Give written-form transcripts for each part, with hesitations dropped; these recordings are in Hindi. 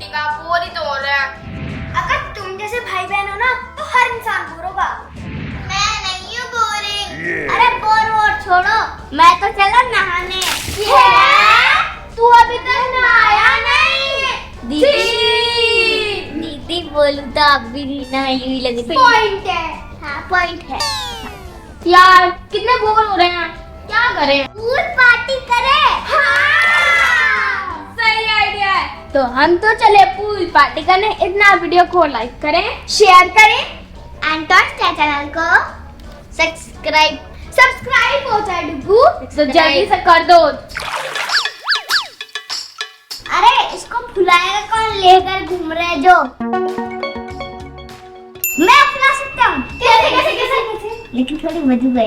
का, बोर ही तो हो रहा है। अगर तुम जैसे भाई बहन हो ना तो हर इंसान बोर होगा। मैं नहीं हूँ बोरिंग। अरे बोर वोर छोड़ो, मैं तो चला नहाने। तू अभी तक नहाया नहीं? दीदी बोलूं तो आप भी नहाई हुई लग रही। पॉइंट है। हाँ पॉइंट है। यार कितने बोर हो रहे हैं, क्या करें? पूल पार्टी करें। हाँ सही आइडिया है। तो हम तो चले पूल पार्टी करने। इतना वीडियो को लाइक करें, शेयर करें एंड चैनल को सब्सक्राइब हो जाए डुगू। तो जल्दी से कर दो। अरे इसको भुलाएगा कौन, लेकर घूम रहे जो। मैं अपना सकता हूँ। कैसे कैसे कैसे कैसे? लेकिन थोड़ी मजबूत है।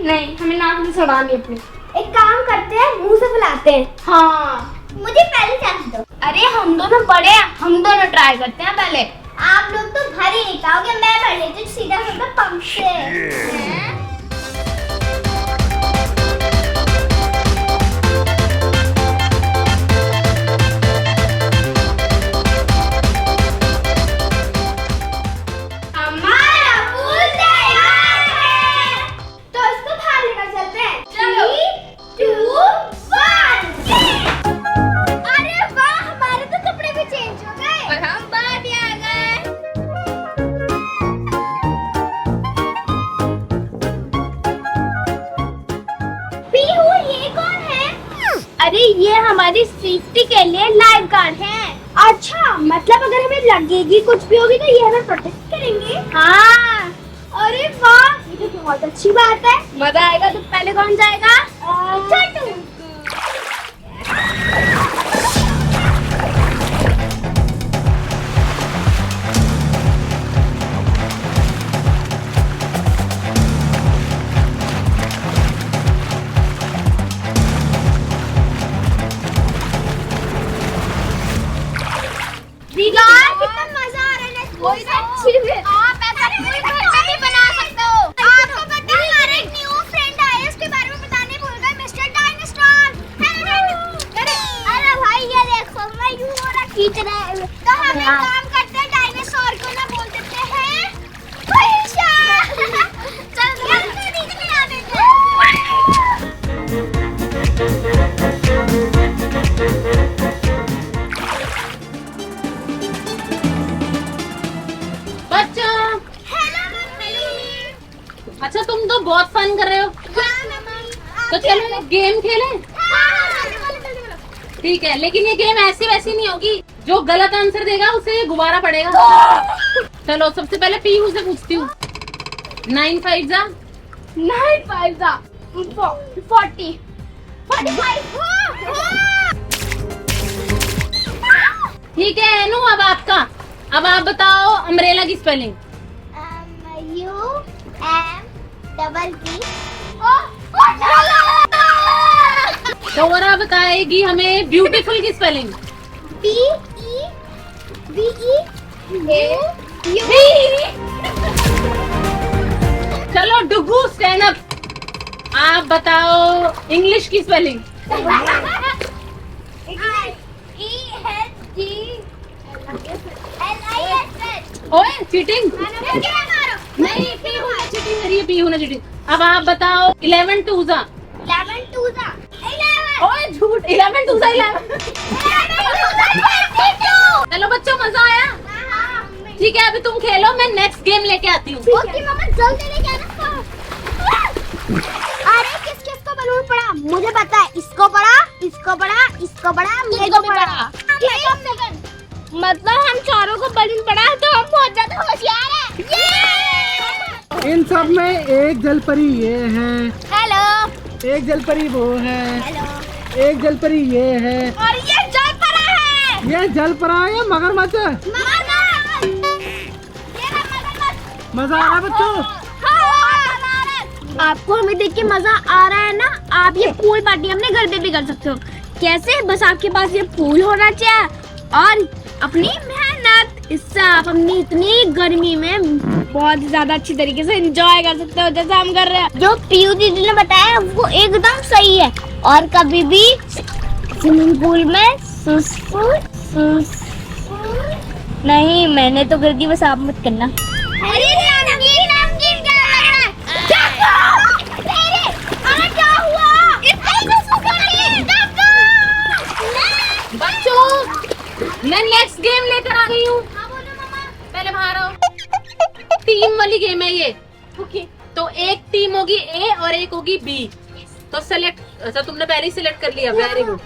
नहीं, हमें नाक नहीं सड़ानी अपनी। एक काम करते हैं, मुंह से फुलाते हैं। हाँ मुझे पहले चांस दो। अरे हम दोनों बड़े हैं, हम दोनों ट्राई करते हैं पहले। आप लोग तो भर ही नहीं पाओगे, मैं भर लेती हूँ सीधा सीधा पंप से। हमारा पूल तैयार है, तो इसको बाहर लेकर चलते हैं। चलो। 3, 2, 1। अरे वाह, हमारे तो कपड़े भी चेंज हो गए और हम बाहर भी आ गए। पीहू, ये कौन है? अरे ये हमारी सेफ्टी के लिए लाइफ गार्ड हैं। अच्छा, मतलब अगर हमें लगेगी कुछ भी होगी तो ये हमें प्रोटेक्ट करेंगे। हाँ अरे वाह, ये तो बहुत अच्छी बात है। मजा आएगा। तो पहले कौन जाएगा? छोटू। यार कितना मजा आ रहा है ना। वही तो अच्छी है। आप ऐसा पूरे घर में भी बना सकते हो। आपको पता है हमारे एक न्यू फ्रेंड आया है, उसके बारे में बताने भूल गए, मिस्टर डायनासोर। अरे भाई ये देखो, मैं यूं हो रहा खींच रहा है। तो हम एक काम करते हैं, डायनासोर को ना बोल देते हैं पैसा। चल जल्दी बना देते हैं। बच्चों, हेलो मम्मी। अच्छा तुम तो बहुत फन कर रहे हो। हाँ मम्मी। तो चलो एक गेम खेलें। ठीक है, लेकिन ये गेम ऐसी वैसी नहीं होगी। जो गलत आंसर देगा उसे गुब्बारा पड़ेगा। चलो सबसे पहले पीहू से पूछती हूँ। 9 5 जा 9 5 जा 40 45। ठीक है अनु, अब आपका। अब आप बताओ अम्ब्रेला की स्पेलिंग। UMEE। डोरा बताएगी हमें ब्यूटीफुल की स्पेलिंग। चलो डुगू स्टैंड अप। आप बताओ इंग्लिश की स्पेलिंग। ओए चीटिंग नहीं, पीहू ने चीटिंग करी है, पीहू ने चीटिंग। अब आप बताओ 11 2 जा। 11 2 जा 11। ओए झूठ, 11 2 जा 11। चलो बच्चों मजा आया। ठीक है अभी तुम खेलो, मैं नेक्स्ट गेम लेके आती हूँ। ओके मम्मा, जल्दी लेके आना। अरे किस किस को बलून पड़ा? मुझे पता है, इसको पड़ा, इसको पड़ा, इसको पड़ा, मेरे को पड़ा। मतलब हम चारों को बलून पड़ा तो हम बहुत ज्यादा होशियार हैं। इन सब में एक जलपरी ये है, हेलो एक जलपरी वो है, हेलो। एक जलपरी ये है, और ये जल पड़ा है। ये जलपरा है मगरमच्छ। मजा आ रहा है बच्चों? आपको हमें देख के मजा आ रहा है ना? आप ये पूल पार्टी अपने घर पे भी कर सकते हो। कैसे? बस आपके पास ये पूल होना चाहिए और अपनी मेहनत। इससे आप अपनी इतनी गर्मी में बहुत ज्यादा अच्छी तरीके से एंजॉय कर सकते हो जैसे हम कर रहे हैं। जो पीयू दीदी ने बताया वो एकदम सही है। और कभी भी स्विमिंग पूल में नहीं, मैंने तो कर दी, बस आप मत करना। अरे नमकीन नमकीन क्या लग रहा है? क्या हुआ? बच्चों मैं नेक्स्ट गेम लेकर आ गई हूँ। पहले बाहर आओ। टीम वाली गेम है ये। ओके। तो एक टीम होगी ए और एक होगी बी। तो सेलेक्ट, अच्छा तुमने पहले ही सिलेक्ट कर लिया, वेरी गुड।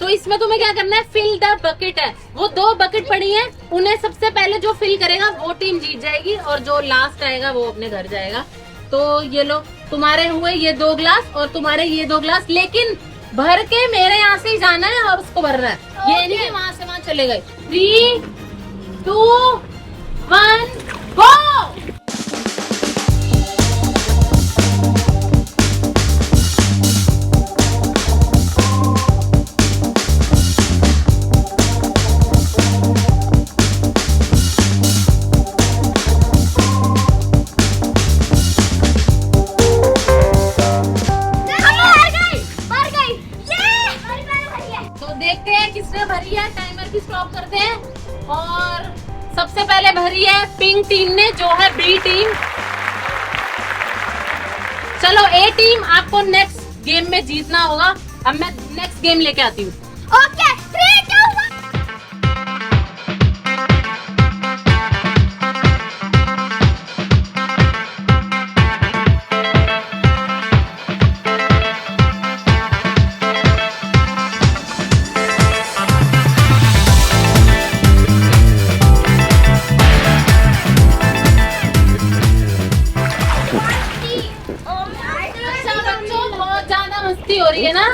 तो इसमें तुम्हें क्या करना है, फिल द बकेट है। वो 2 बकेट पड़ी हैं, उन्हें सबसे पहले जो फिल करेगा वो टीम जीत जाएगी और जो लास्ट आएगा वो अपने घर जाएगा। तो ये लो, तुम्हारे हुए ये 2 ग्लास और तुम्हारे ये 2 ग्लास, लेकिन भर के मेरे यहाँ से ही जाना है और उसको भरना है। ये नहीं कि वहाँ से वहाँ चले गए। 3, 2, 1 गो। देखते हैं किसने भरी है, टाइमर भी स्टॉप करते हैं। और सबसे पहले भरी है पिंक टीम ने, जो है बी टीम। चलो ए टीम, आपको नेक्स्ट गेम में जीतना होगा। अब मैं नेक्स्ट गेम लेके आती हूँ। ओके 3, 2, 1। मस्ती हो रही है ना?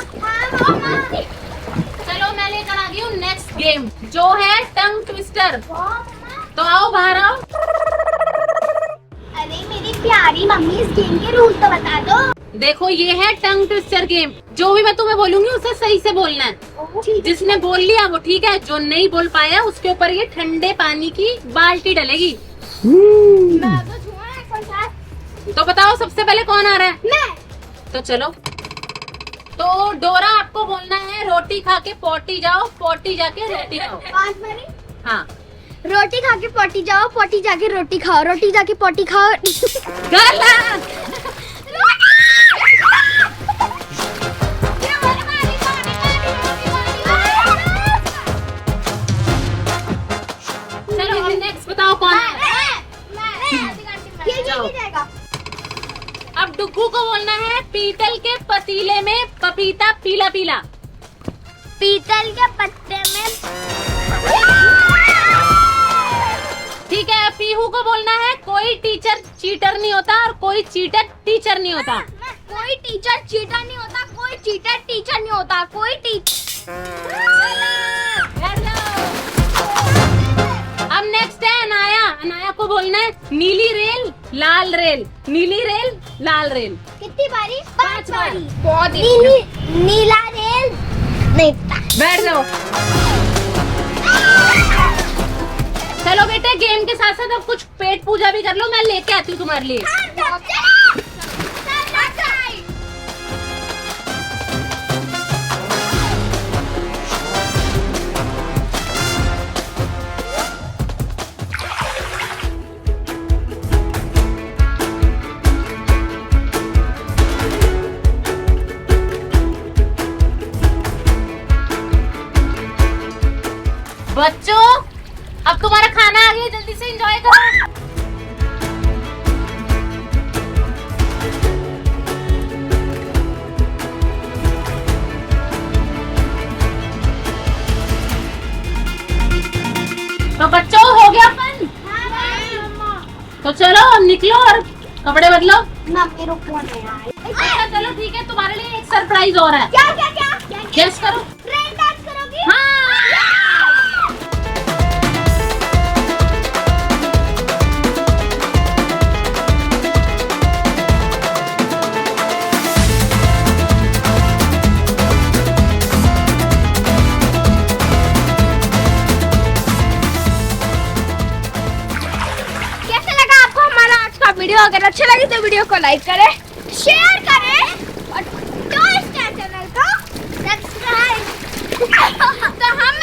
चलो मैं लेकर आ गई हूँ नेक्स्ट गेम, जो है टंग ट्विस्टर। तो आओ बाहर आओ। अरे मेरी प्यारी मम्मी, इस गेम के रूल तो बता दो। देखो ये है टंग ट्विस्टर गेम। जो भी मैं तुम्हें बोलूंगी उसे सही से बोलना है। जिसने बोल लिया वो ठीक है, जो नहीं बोल पाया उसके ऊपर ये ठंडे पानी की बाल्टी डलेगी। तो बताओ सबसे पहले कौन आ रहा है? मैं। तो चलो। तो डोरा, आपको बोलना है रोटी खा के पोटी जाओ, पोटी जाके रोटी खाओ। हाँ, रोटी खा के पोटी जाओ, पोटी जाके रोटी खाओ, रोटी जाके पोटी खाओ। गलत। चलो नेक्स्ट बताओ कौन है? अब डुग्गू को बोलना है पीतल के पतीले में पपीता पीला पीला। पीतल के पत्ते में। ठीक है, पीहू को बोलना है कोई टीचर चीटर नहीं होता और कोई चीटर टीचर नहीं होता। कोई टीचर चीटर नहीं होता, कोई चीटर टीचर नहीं होता, कोई अब नेक्स्ट है अनाया। अनाया को बोलना है नीली रेल लाल रेल, नीली रेल लाल रेल। कितनी बारी? 5 बारी। बहुत नीला रेल नहीं पता। बैठ जाओ। चलो बेटे, गेम के साथ साथ अब कुछ पेट पूजा भी कर लो, मैं लेके आती हूँ तुम्हारे लिए। बच्चों अब तुम्हारा खाना आ गया, जल्दी से एंजॉय करो। तो बच्चों हो गया अपन? तो चलो अब निकलो और कपड़े बदलो। मेरे को नहीं यार। अच्छा चलो ठीक है, तुम्हारे लिए एक सरप्राइज और है। क्या क्या क्या? गेस करो। रेन डांस करोगी? हाँ। अगर अच्छा लगे तो वीडियो को लाइक करें, शेयर करें और तो इसके चैनल को सब्सक्राइब। तो हम